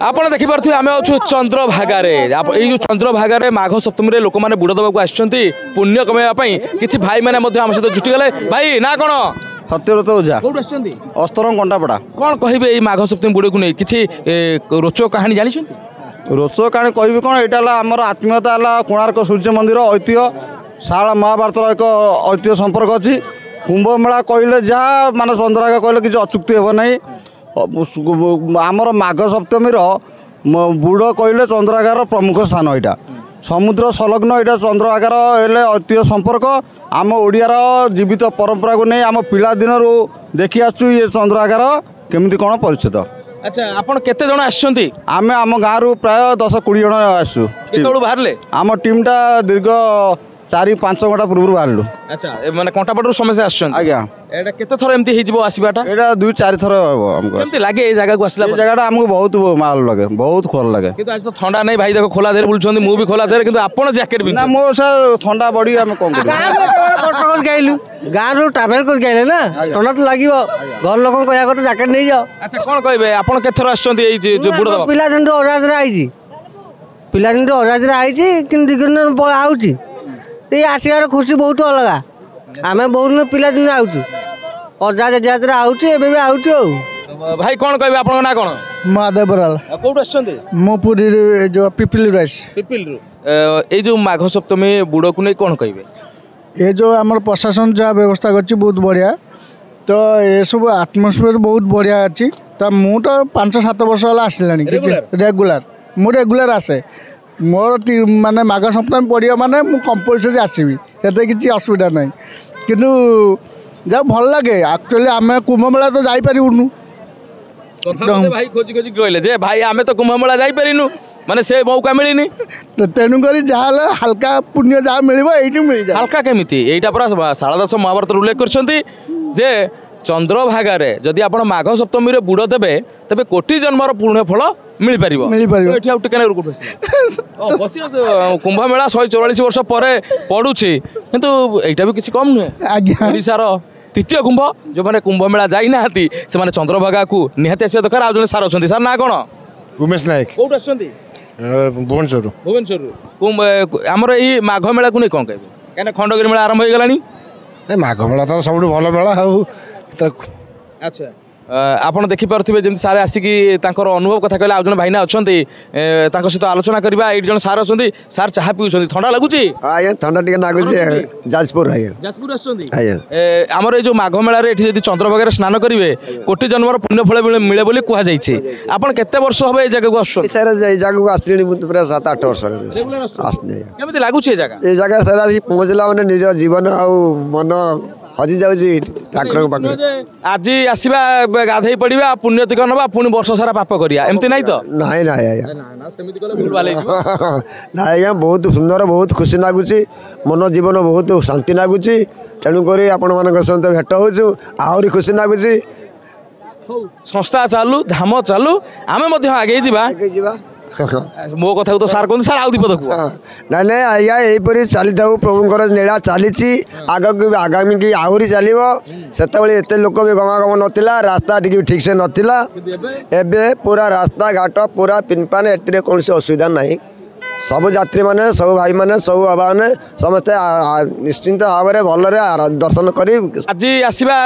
ଆପଣ ଦେଖିପାରୁଥିବେ ଆମେ ଅଛୁ ଚନ୍ଦ୍ରଭାଗାରେ ଏଇ ଯେଉଁ ଚନ୍ଦ୍ରଭାଗାରେ ମାଘ ସପ୍ତମୀରେ ଲୋକମାନେ ବୁଡ଼ ଦେବାକୁ ଆସିଛନ୍ତି ପୁଣ୍ୟ କମାଇବା ପାଇଁ କିଛି ଭାଇମାନେ ମଧ୍ୟ ଆମ ସହିତ ଜୁଟିଗଲେ ଭାଇ ନା କ'ଣ ସତ୍ୟବ୍ରତ ଓଝା କୋଉଠୁ ଆସିଛନ୍ତି ଅସ୍ତରଙ୍ଗ କଣ୍ଟାପଡ଼ା କ'ଣ କହିବେ ଏଇ ମାଘ ସପ୍ତମୀ ବୁଡ଼କୁ ନେଇ କିଛି ରୋଚକ କାହାଣୀ ଜାଣିଛନ୍ତି ରୋଚକ କାହାଣୀ କହିବି କ'ଣ ଏଇଟା ହେଲା ଆମର ଆତ୍ମୀୟତା ହେଲା କୋଣାର୍କ ସୂର୍ଯ୍ୟ ମନ୍ଦିର ଐତିହ୍ୟ ଶାରଳା ମହାଭାରତର ଏକ ଐତିହ୍ୟ ସମ୍ପର୍କ ଅଛି କୁମ୍ଭମେଳା କହିଲେ ଯାହା ମାନେ ଚନ୍ଦ୍ରଭାଗା କହିଲେ କିଛି ଅଚୁକ୍ତି ହେବ ନାହିଁ ଆମର ମାଘ ସପ୍ତମୀର ବୁଡ଼ କହିଲେ ଚନ୍ଦ୍ରଭାଗାର ପ୍ରମୁଖ ସ୍ଥାନ ଏଇଟା ସମୁଦ୍ର ସଂଲଗ୍ନ ଏଇଟା ଚନ୍ଦ୍ରଭାଗାର ହେଲେ ଐତିହ୍ୟ ସମ୍ପର୍କ ଆମ ଓଡ଼ିଆର ଜୀବିତ ପରମ୍ପରାକୁ ନେଇ ଆମ ପିଲାଦିନରୁ ଦେଖି ଆସୁଛୁ ଇଏ ଚନ୍ଦ୍ରଭାଗାର କେମିତି କ'ଣ ପରିଚିତ। ଆଚ୍ଛା ଆପଣ କେତେ ଜଣ ଆସିଛନ୍ତି ଆମେ ଆମ ଗାଁରୁ ପ୍ରାୟ 10-20 ଜଣ ଆସିଛୁ। କେତେବେଳୁ ବାହାରିଲେ ଆମ ଟିମ୍ଟା ଦୀର୍ଘ 4-5 ଘଣ୍ଟା ପୂର୍ବରୁ ବାହାରିଲୁ। ଆଚ୍ଛା ମାନେ କଣ୍ଟାପଟରୁ ସମସ୍ତେ ଆସିଛନ୍ତି ଆଜ୍ଞା এটা କେତେ ଥର ଏମିତି ହେଇଯିବ ଆସିବାଟା এটা 2-4 ଥର ହେବ ଆମକୁ କେମିତି ଲାଗେ এই ଜାଗାକୁ ଆସିଲା এই ଜାଗାଟା ଆମକୁ ବହୁତ ମାଲ ଲାଗେ ବହୁତ ଭଲ ଲାଗେ କିନ୍ତୁ ଆଜି ତ ଥଣ୍ଡା ନାହିଁ ଭାଇ ଦେଖ ଖୋଲା ଦେହରେ ବୁଲୁଛନ୍ତି ମୁଁ ବି ଖୋଲା ଦେହରେ କିନ୍ତୁ ଆପଣ ଜ୍ୟାକେଟ ନା ମୋ ସାର୍ ଥଣ୍ଡା ବଡ଼ି ଆମେ କ'ଣ କରିବୁ ଗାଇଲୁ ଗାଁରୁ ଟ୍ରାଭେଲ କରିକି ଆଇଲେ ନା ଥଣ୍ଡା ତ ଲାଗିବ ଘର ଲୋକଙ୍କୁ କହିବା କଥା ଜ୍ୟାକେଟ ନେଇଯାଅ। ଆଚ୍ଛା କ'ଣ କହିବେ ଆପଣ କେତେ ଥର ଆସିଛନ୍ତି ଏଇ ବୁଡ଼ ଦେବା ପିଲାଦିନଠୁ ଅରାଜରେ ଆଇଛି ପିଲାଦିନଠୁ ଅରାଜରେ ଆଇଛି କିନ୍ତୁ ଦିନ ଆଉଛି ଏଇ ଆସିବାର ଖୁସି ବହୁତ ଅଲଗା ଆମେ ବହୁତ ଦିନ ପିଲାଦିନ ଆଉଛୁ ଅଜା ଜେଜେ ଆଉଛୁ ଏବେ ବି ଆଉଛୁ ଆଉ ଭାଇ କ'ଣ କହିବେ ଆପଣଙ୍କ ନାଁ କ'ଣ ମହାଦେବ ବରାଳ କୋଉଠୁ ଆସିଛନ୍ତି ମୁଁ ପୁରୀରୁ ଯେଉଁ ପିପିଲିରୁ ଆସିଛି ପିପିଲିରୁ ଏଇ ଯେଉଁ ମାଘ ସପ୍ତମୀ ବୁଡ଼କୁ ନେଇ କ'ଣ କହିବେ ଏ ଯେଉଁ ଆମର ପ୍ରଶାସନ ଯାହା ବ୍ୟବସ୍ଥା କରିଛି ବହୁତ ବଢ଼ିଆ ତ ଏସବୁ ଆଟମୋସ୍ଫିୟର ବହୁତ ବଢ଼ିଆ ଅଛି ତ ମୁଁ ତ 5-7 ବର୍ଷ ହେଲା ଆସିଲାଣି କିଛି ରେଗୁଲାର ମୁଁ ରେଗୁଲାର ଆସେ ମୋର ମାନେ ମାଘ ସପ୍ତମୀ ପଡ଼ିବ ମାନେ ମୁଁ କମ୍ପଲସରି ଆସିବି ସେଥିରେ କିଛି ଅସୁବିଧା ନାହିଁ କିନ୍ତୁ ଯାହା ଭଲ ଲାଗେ ଆକ୍ଚୁଆଲି ଆମେ କୁମ୍ଭମେଳା ତ ଯାଇପାରିବୁନୁ ଭାଇ ଖୋଜି ଖୋଜି କହିଲେ ଯେ ଭାଇ ଆମେ ତ କୁମ୍ଭମେଳା ଯାଇପାରିନୁ ମାନେ ସେ ମୌକା ମିଳିନି ତେଣୁକରି ଯାହା ହେଲେ ହାଲକା ପୁଣ୍ୟ ଯାହା ମିଳିବ ଏଇଠି ମିଳିଯାଏ ହାଲକା କେମିତି ଏଇଟା ପୁରା ଶାରଳା ଦାସ ମହାଭାରତରେ ଉଲ୍ଲେଖ କରିଛନ୍ତି ଯେ ଚନ୍ଦ୍ରଭାଗାରେ ଯଦି ଆପଣ ମାଘ ସପ୍ତମୀରେ ବୁଡ଼ ଦେବେ ତେବେ କୋଟି ଜନ୍ମର ପୁଣ୍ୟ ଫଳ ମିଳିପାରିବ ଏଠି ଆଉ ଟିକେ କୁମ୍ଭମେଳା 144 ବର୍ଷ ପରେ ପଡ଼ୁଛି କିନ୍ତୁ ଏଇଟା ବି କିଛି କମ୍ ନୁହେଁ ଆଜ୍ଞା ଓଡ଼ିଶାର ତୃତୀୟ କୁମ୍ଭ ଯେଉଁମାନେ କୁମ୍ଭମେଳା ଯାଇନାହାନ୍ତି ସେମାନେ ଚନ୍ଦ୍ରଭାଗାକୁ ନିହାତି ଆସିବା ଦରକାର ଆଉ ଜଣେ ସାର୍ ଅଛନ୍ତି ସାର୍ ନାଁ କ'ଣ ଉମେଶ ନାୟକ କୋଉଠୁ ଆସିଛନ୍ତି ଭୁବନେଶ୍ୱରରୁ ଆମର ଏଇ ମାଘ ମେଳାକୁ ନେଇ କ'ଣ କହିବେ କାହିଁକିନା ଖଣ୍ଡଗିରି ମେଳା ଆରମ୍ଭ ହେଇଗଲାଣି ମାଘ ମେଳା ତ ସବୁଠୁ ଭଲ ମେଳା ଆଉ ଆଚ୍ଛା ଆପଣ ଦେଖିପାରୁଥିବେ ଯେମିତି ସାର୍ ଆସିକି ତାଙ୍କର ଅନୁଭବ କଥା କହିଲେ ଆଉ ଜଣେ ଭାଇନା ଅଛନ୍ତି ତାଙ୍କ ସହିତ ଆଲୋଚନା କରିବା ଏଇଠି ଜଣେ ସାର୍ ଅଛନ୍ତି ସାର୍ ଚାହା ପିଉଛନ୍ତି ଥଣ୍ଡା ଲାଗୁଛି ଆଜ୍ଞା ଥଣ୍ଡା ଟିକେ ଲାଗୁଛି ଯାଜପୁର ଆଜ୍ଞା ଯାଜପୁର ଆସୁଛନ୍ତି ଆଜ୍ଞା ଆମର ଏଇ ଯେଉଁ ମାଘ ମେଳାରେ ଏଠି ଯଦି ଚନ୍ଦ୍ରଭାଗାରେ ସ୍ନାନ କରିବେ କୋଟି ଜନ୍ମର ପୁଣ୍ୟ ଫଳ ମିଳେ ବୋଲି କୁହାଯାଇଛି ଆପଣ କେତେ ବର୍ଷ ହେବ ଏଇ ଜାଗାକୁ ଆସୁଛନ୍ତି ସାର୍ ଏଇ ଜାଗାକୁ ଆସିଲେଣି ମୁଁ ପ୍ରାୟ 7-8 ବର୍ଷ କେମିତି ଲାଗୁଛି ଏ ଜାଗା ସାର୍ ଆସି ପହଞ୍ଚିଲା ମାନେ ନିଜ ଜୀବନ ଆଉ ମନ ହଜି ଯାଉଛି ଠାକୁରଙ୍କ ପାଖରେ ଆଜି ଆସିବା ଗାଧେଇ ପଡ଼ିବା ପୁଣ୍ୟତିକ ନେବା ପୁଣି ବର୍ଷ ସାରା ପାପ କରିବା ଏମିତି ନାଇଁ ତ ନାଇଁ ନାଇଁ ଆଜ୍ଞା ନାଇଁ ଆଜ୍ଞା ବହୁତ ସୁନ୍ଦର ବହୁତ ଖୁସି ଲାଗୁଛି ମନ ଜୀବନ ବହୁତ ଶାନ୍ତି ଲାଗୁଛି ତେଣୁକରି ଆପଣମାନଙ୍କ ସହିତ ଭେଟ ହେଉଛୁ ଆହୁରି ଖୁସି ଲାଗୁଛି ସଂସ୍ଥା ଚାଲୁ ଧାମ ଚାଲୁ ଆମେ ମଧ୍ୟ ଆଗେଇ ଯିବା ମୋ କଥାକୁ ତ ସାର୍ କୁହନ୍ତି ସାର୍ ଆଉ ଦୀପଦ କୁହ ନାଇଁ ନାଇଁ ଆଜ୍ଞା ଏହିପରି ଚାଲିଥାଉ ପ୍ରଭୁଙ୍କର ନୀଳା ଚାଲିଛି ଆଗକୁ ଆଗାମୀ କି ଆହୁରି ଚାଲିବ ସେତେବେଳେ ଏତେ ଲୋକ ବି ଗମାଗମ ନଥିଲା ରାସ୍ତା ଟିକେ ଠିକ୍ ସେ ନଥିଲା ଏବେ ପୁରା ରାସ୍ତାଘାଟ ପୁରା ପିନ୍ପାନ୍ ଏଥିରେ କୌଣସି ଅସୁବିଧା ନାହିଁ ସବୁ ଯାତ୍ରୀମାନେ ସବୁ ଭାଇମାନେ ସବୁ ବାବାମାନେ ସମସ୍ତେ ନିଶ୍ଚିନ୍ତ ଭାବରେ ଭଲରେ ଦର୍ଶନ କରି ଆଜି ଆସିବା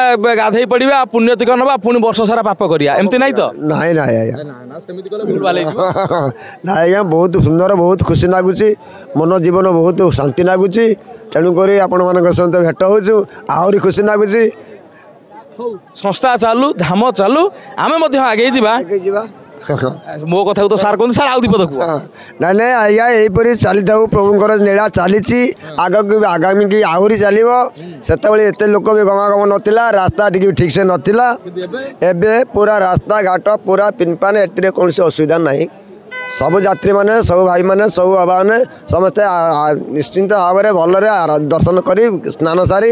ଗାଧେଇ ପଡ଼ିବା ପୁଣ୍ୟତିକ ନେବା ପୁଣି ବର୍ଷ ସାରା ପାପ କରିବା ଏମିତି ନାଇଁ ତ ନାଇଁ ନାଇଁ ଆଜ୍ଞା ନାଇଁ ଆଜ୍ଞା ବହୁତ ସୁନ୍ଦର ବହୁତ ଖୁସି ଲାଗୁଛି ମନ ଜୀବନ ବହୁତ ଶାନ୍ତି ଲାଗୁଛି ତେଣୁକରି ଆପଣମାନଙ୍କ ସହିତ ଭେଟ ହେଉଛୁ ଆହୁରି ଖୁସି ଲାଗୁଛି ସଂସ୍ଥା ଚାଲୁ ଧାମ ଚାଲୁ ଆମେ ମଧ୍ୟ ଆଗେଇ ଯିବା ମୋ କଥାକୁ ତ ସାର୍ କୁହନ୍ତି ସାର୍ ଆଉ ଦୀପଦ କୁହ ନାଇଁ ନାଇଁ ଆଜ୍ଞା ଏହିପରି ଚାଲିଥାଉ ପ୍ରଭୁଙ୍କର ନୀଳା ଚାଲିଛି ଆଗକୁ ଆଗାମୀ କି ଆହୁରି ଚାଲିବ ସେତେବେଳେ ଏତେ ଲୋକ ବି ଗମାଗମ ନଥିଲା ରାସ୍ତା ଟିକେ ଠିକ୍ ସେ ନଥିଲା ଏବେ ପୁରା ରାସ୍ତାଘାଟ ପୁରା ପିନ୍ପାନ୍ ଏଥିରେ କୌଣସି ଅସୁବିଧା ନାହିଁ ସବୁ ଯାତ୍ରୀମାନେ ସବୁ ଭାଇମାନେ ସବୁ ବାବାମାନେ ସମସ୍ତେ ନିଶ୍ଚିନ୍ତ ଭାବରେ ଭଲରେ ଦର୍ଶନ କରି ସ୍ନାନ ସାରି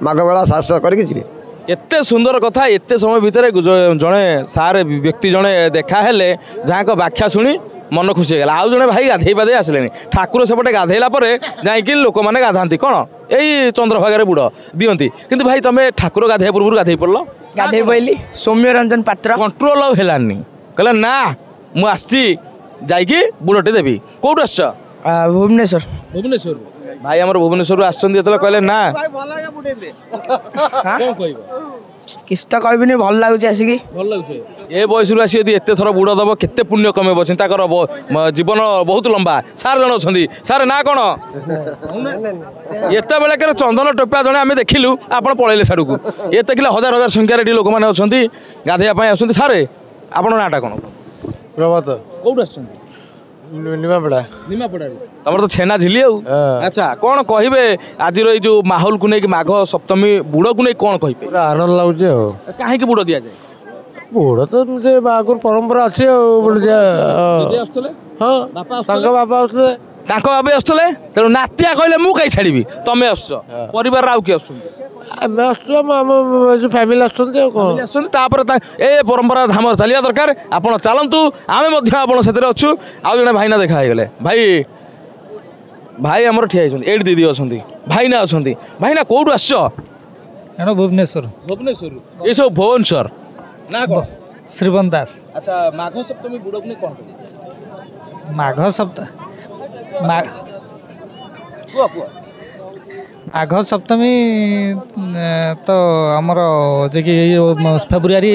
ମାଘ ମେଳା ଶେଷ କରିକି ଯିବେ एते सुंदर कथा एते समय भितर जड़े सार व्यक्ति जड़े देखाहेले जहाँ व्याख्या शुणी मन खुशी होगा आउ जड़े भाई गाधे पाधे आसले ठाकुर सेपटे गाधेला जाकि लोक मैंने गाधाती कौन यही चंद्रभागार बुड़ दिखती किंतु भाई तुम ठाकुर गाधे पूर्व गाधे पड़ल गाधे पड़ी सौम्य रंजन पात्र कंट्रोल है कहले ना मु आसची जाइकी बुड़टे देवी कोठु आसछ भुवनेश्वर भुवनेश्वर भाई हमर भुवनेश्वर आछन जेतले कहले ना कोन कहबो किस तो कहबिनी भल लागुଛି ଆସିକି भल लागुছে ए बयस रु आसी यदि एते थर बुड़ दब केते पुण्य कमेबो चिंता कर जीवन बहुत लंबा सार जण अछंदी सार ना कोन एते बेले के चंदन टोपा जणे आमे देखिलु आपण पळैले साडू को ए देखिले हजार हजार संख्या रे लोक माने अछंदी गाधैया पय आछंदी सारे आपण नाटा कोन प्रभात कोठु आछंदी निमापड़ा तमर तो छेना झिली अच्छा कौन कहे आज जो माहौल को नहीं माघ सप्तमी बुड़ को नहीं कौन कहे पूरा आनंद लागे कहीं बुड़ दि जाए बुड़ तो आगुर परंपरा अच्छे बापा बाबे आसुले तेणु नातिया कहले मु कहीं छाड़ी तमें आस परिवार आउ किए फैमिली आसपर ए परंपरा धाम चलिया दरकार आपण चलतु आम अच्छु आउ जड़े भाईना देखा गले भाई भाई आमर ठिया ये दीदी अच्छा भाईना अच्छा भाईना कौटू आस भुवनेश्वर भुवनेश्वर ये सब भुवनेश्वर ना कौन श्रीवन दास अच्छा माघ सप्तमी बुड़ को कौन माघ सप्ताह माघ सप्तमी तो आमर जे कि फेब्रुआरी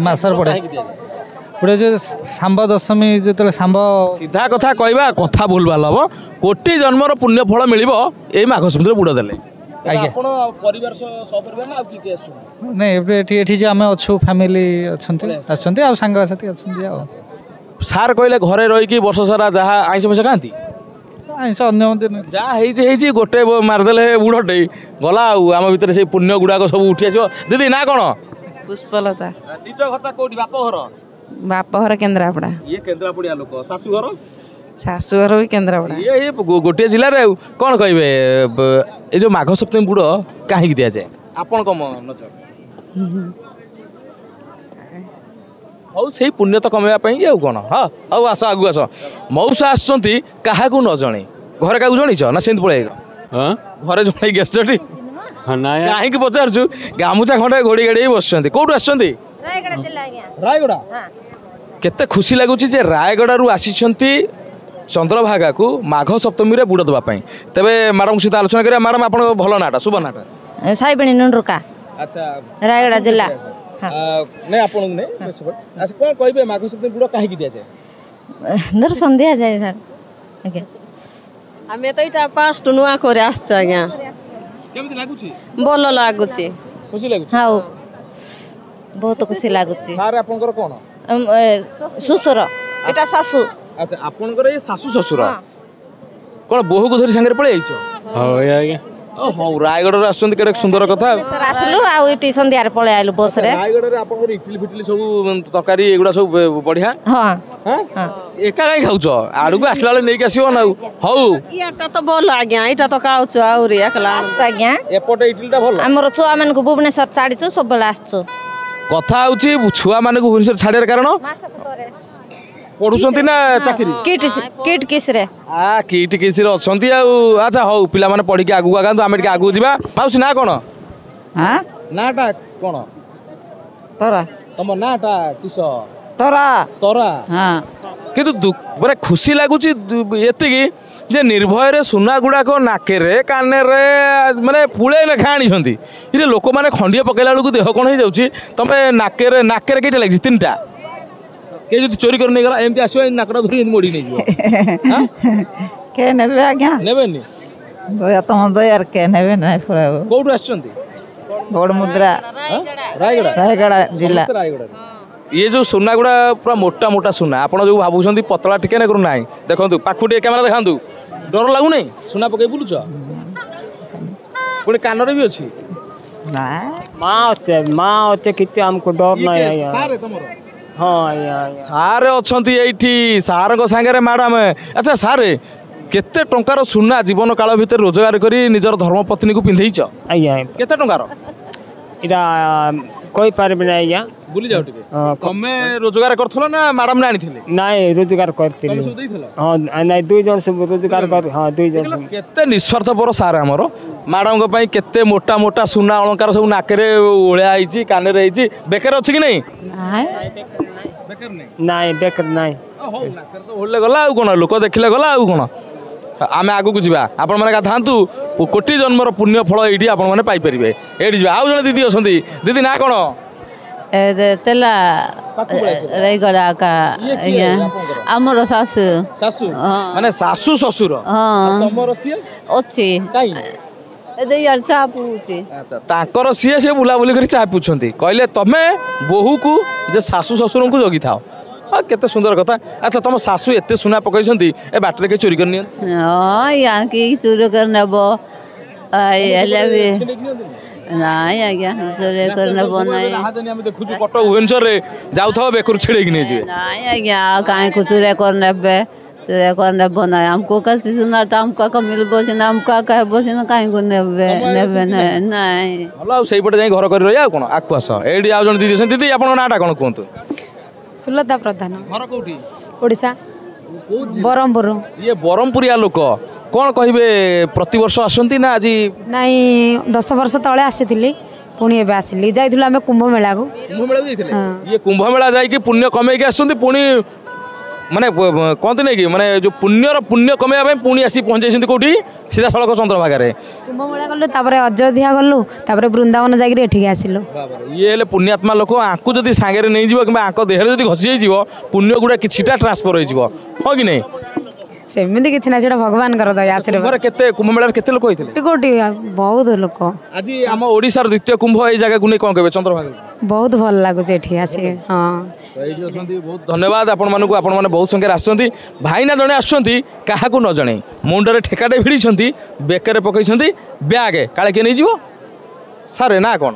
मासर पड़े पड़े जो सांब दशमी जो सांब सीधा कथा कहवा कथा भूल भाल हम कोटी जन्मर पुण्य फल मिल यही माघ सप्तमी बुड़ देले नहीं ये आम अच्छु फैमिली अच्छा सांगसाथी अच्छा सार कहले घरे रही वर्ष सारा जहाँ आईस फैस खाती आईस अन्य जहाँ गोटे मारिदेले बुढ़टे गला आम भर से पुण्य गुड़ाक सब उठी आस दीदी ना कौन पुष्पलता निज घर कौटी बापघर बापघर केन्द्रापड़ा ये केन्द्रापड़िया लोक शाशुघर शाशुघर भी केन्द्रापड़ा ये गोटे जिले में कौन कहे ये जो माघ सप्तमी बुड़ कहीं दि जाए आपण कम नजर हौ से पुण्य तो कमेवाई आउ कौन हाँ हौ आस आगु आस मौसा आसुँच क्या न जणे घरे क्या जणीच ना सेमती पलि घरे जन गेसटी कहीं पचार गामुचा खंडे घोड़ी गाड़ी बस कौटू आस रायगड़ा केते खुशी लगुच रायगड़ा आसी चंद्रभागा को माघ सप्तमी बुड़ देवाई तेरे मैडम सहित आलोचना करें मैडम आप भल नाटा शुभ नाटा साइबणी नुंडरुका अच्छा रायगड़ा जिला नहीं आप अच्छा कौन कहे माघ सप्तमी बुड़ कहीं दि जाए दर्शन दिया जाए सर आज्ञा आम तो यहाँ पाँच नुआ कर आज्ञा भल लगुच खुशी लगुच हाँ बहुत खुशी लगुच सार आपनकर कौन सुसुर एटा सासू अच्छा आपनकर ये सासू ससुर कौन बोहू को धरी सांगे पलि आइछ हाँ रायगढ़ आसुँच केटे सुंदर कथा सर आसलु आउटी संध्यार पळे आइलु बस रे रायगढ़ आपनकर इडली फिटली सब तरकारी एगुडा सब बढ़िया हाँ हाँ एका कहीं खाऊच आड़ू को आसला नहीं आसो ना हौ यहाँ तो भल आज्ञा यहाँ तो खाऊ आहरी एकला आज्ञा एपटे इडलीटा भल आमर छुआ मान को भुवनेश्वर छाड़ीचु सब बेले आसचु कथा होची छुआ मान को भुवनेश्वर छाड़ियार कारण पढ़ुଛନ୍ତି ना चाकरी किट किस रे किट किस रे अछंती आ अच्छा हौ पिला माने पढ़ी के आगु आगांतु आमे के आगु जिबा माउसी ना कोन हाँ नाटा कोन तोरा तम नाटा किस तोरा तोरा हाँ किंतु बरे खुशी लागुची एति की जे निर्भय रे सुना गुड़ाक नाके रे काने रे माने पुळे लेखा आनी छंती इरे लोक माने खंडिया पकेला लकु देह कोन हे जाउची तमे नाके रे केटा लागछि तीनटा के जो चोरी कर नहीं गला एमती आसो नाकड़ा धरी मोड़ी नहीं जीव के नेबे आज्ञा नेबेनी दया तुम दयार के नेबे नहीं फराब कोठु आछंती बड़ मुद्रा रायगड़ा जिला रायगड़ा ये जो सुना गुड़ा पूरा मोटा मोटा सुना आपण जो भाबुछंती पतला टिके ना करू नाही देखंतु पाखु टे कैमरा देखंतु डर लागु नहीं सुना पके बुलुछ कोने कानरे भी अछि ना माँ होते किते हमको डर नहीं है सारे तमरो हाँ यार सारे अच्छी ये सार सांगे मैडम अच्छा सारे केते टंकार सुना जीवन काल भितर रोजगार करी निजर धर्मपत्नी को पिंधेइछ आज्ञा केते टंकार इटा कोई पारबे ना आज्ञा बुली जाउ टिके तमे रोजगार करथलो ना मैडम ने आनिथिले नहीं रोजगार करथिले तमे सब देइथलो हां नहीं दुई जन से रोजगार कर हां दुई जन से केते निस्वार्थपर सार हमर मैडम को पई केते मोटा मोटा सुना अलंकार सब नाकरे ओळ्या आइची काने रे आइची बेकर अछि कि नहीं नहीं बेकार नहीं ओढ़ले गला आउ कौन लोक देखिले गला आउ कौन आम आगू जा आपण मैंने गाथातु कोटी जन्मर पुण्य फल ये आपण मैंने पाइपर ये आउ जन दीदी अच्छा दीदी ना कौन तेला रायगड़ा का आमर सासु शाशु माने शाशु ससुर तमर सिए अच्छी चा पूछे ताकर सीए से बुलाबुली कर चाह पूछती कहले तमे बोहू को जे शाशु ससुर को जगी थाओ केते सुंदर कथा अच्छा तुम शाशु एते सुना पकईछंती ए बाटरे के चोरी करनी यहाँ की चोरी कर नेब नाई आज्ञा चोरी कर नेब नाई देखु कटक भुवनेश्वर रे जाउथाव बेकुर छेड़ेकी नहीं जे नाई आज्ञा काहे को चोरी कर नेबे चोरी कर नेब नाई हमको कैसे सुना तो हमका का मिलबो सिना हमका कहबो सिना काहे को नेबे नेबे नाई भलो सेई पटे जाई घर कर रहिया कोन आकु आस एडी आ जण दीदी दीदी आपन नाटा कोन कोंतु सुलता प्रधान घर कोठी ओडिशा बरमपुर ये बरमपुरिया लोक कौन कहे प्रतिवर्ष आसती ना आज नाई 10 वर्ष तले आसी पुणी एवं आसिली जाइलु आम कुंभ मेला को ये कुंभ मेला जाइए पुण्य कमे आसती पुणी माने कहते नहीं कि माने जो पुण्य कमेवा पुणी आसी पहुँचे कौटी सीधा सड़क चंद्रभागा कुंभ मेला गलु अयोध्या गलु वृंदावन जाकि आसिलु ये हेल्ले पुण्यात्मा लोक आंकु जदि सांगे नहीं जीव कि आंक देहरे जदि घसी जाइए पुण्य गुड़ा किछिटा ट्रांसफर हो हाँ कि नहीं सेमती किसी ना भगवान आशीर्वाद केते कुंभ मेला केते लोक होइथिले कोटी बहुत लोक आज आम ओडिशार द्वितीय कुंभ ए जगह को नहीं कौन कहे चंद्रभागा बहुत भल लगुच आसी हाँ बहुत धन्यवाद आपण मानक आपण माने बहुत संख्या आसुँच भाई ना जड़े आसुँच क्या न जड़े मुंडे ठेकाटे भिड़ी बेकर पकई ब्याग काले किए नहीं सारे ना कौन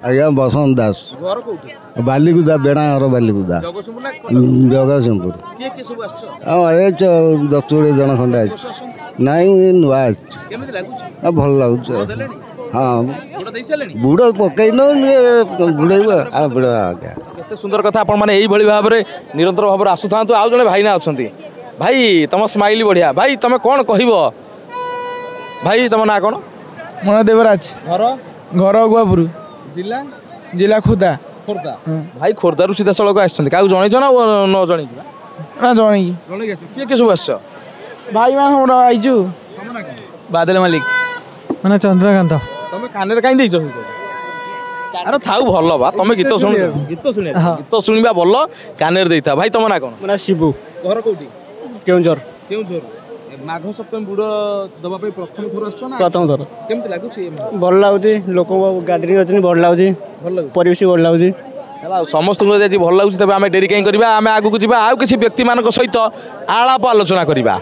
आज्ञा बसंत दास घर कौटी बालीकुदा बेणाघर बालीकुदा जगतसिंहपुर दस कोड़े जन खंडे नाई नुआ भल लगुच हाँ बुड़ पकईन बुड़े केते सुंदर कथा आपण माने एई भली भाव निरंतर भाव आसुथा आउ जड़े भाई ना अच्छा भाई तुम स्माइल बढ़िया भाई तुम कौन कह भाई तुम ना कौन मन देवराज घर घर गुआपुर जिला जिला खुदा खोर्धा भाई खोर्धारू सीधा सड़क आसछन्ती काउ जणैछ ना न जणै ना जणी किए किए सब आसछ भाई मान हमरा आइजु बादल मालिक माने चंद्रकांत तमे काने काई देइछ अरे थाउ भल बा तमे गीत सुन गीत सुनिबा भल काने देइथा भाई तुम ना कोन मना शिबू घर कोठी केउंझर माघ सप्तमी बुड़ दबा पे प्रथम थर आछछ ना प्रथम थर केमति लागुछि भल लागुछि लोक गादरिंग अछि भल लागुछि परिवेश भल लागुछि समस्त भल लागुछि तबे आमे डेरी कहीं करबा आमे आगु को जिबा आउ किछि व्यक्ति मानक सहित आलाप आलोचना करबा।